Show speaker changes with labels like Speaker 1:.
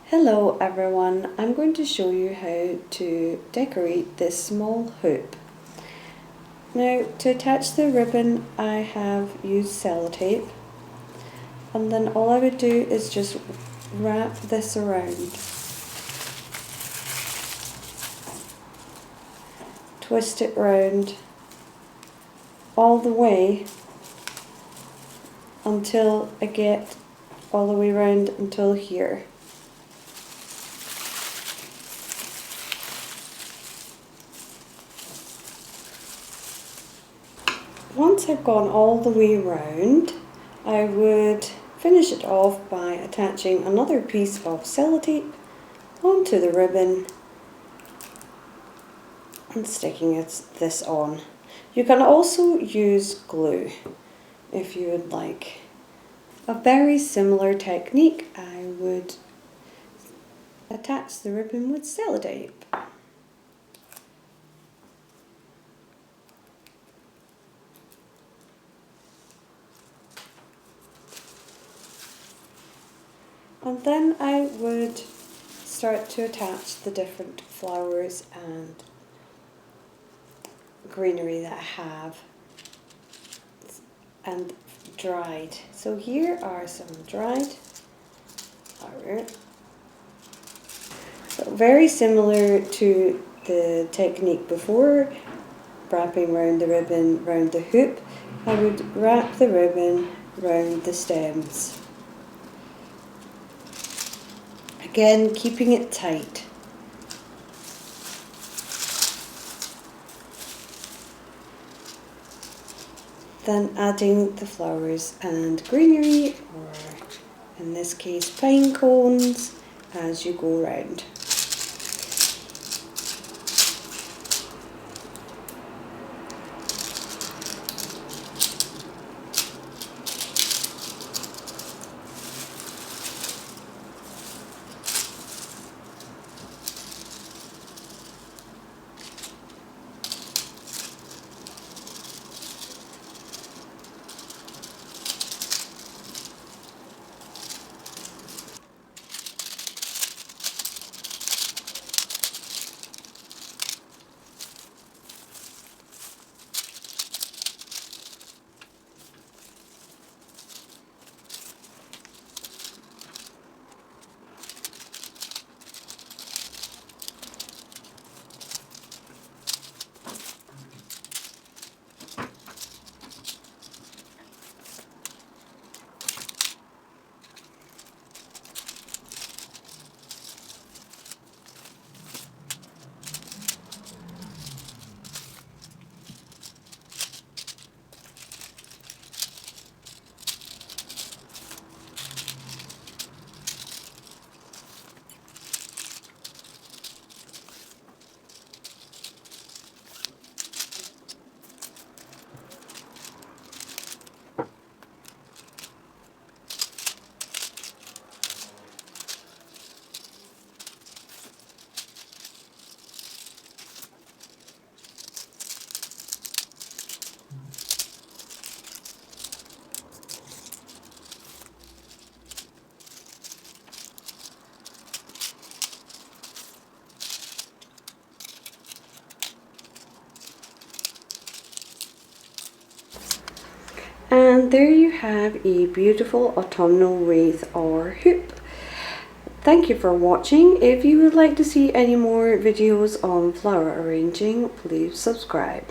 Speaker 1: Hello everyone, I'm going to show you how to decorate this small hoop. Now to attach the ribbon I have used sellotape, and then all I would do is just wrap this around. Twist it round all the way until I get all the way round until here. Once I've gone all the way round, I would finish it off by attaching another piece of sellotape onto the ribbon and sticking this on. You can also use glue if you would like. A very similar technique, I would attach the ribbon with sellotape. And then I would start to attach the different flowers and greenery that I have and dried. So here are some dried flowers. So very similar to the technique before, wrapping around the ribbon round the hoop, I would wrap the ribbon round the stems. Again, keeping it tight. Then adding the flowers and greenery, or in this case pine cones, as you go round. And there you have a beautiful autumnal wreath or hoop. Thank you for watching. If you would like to see any more videos on flower arranging, please subscribe.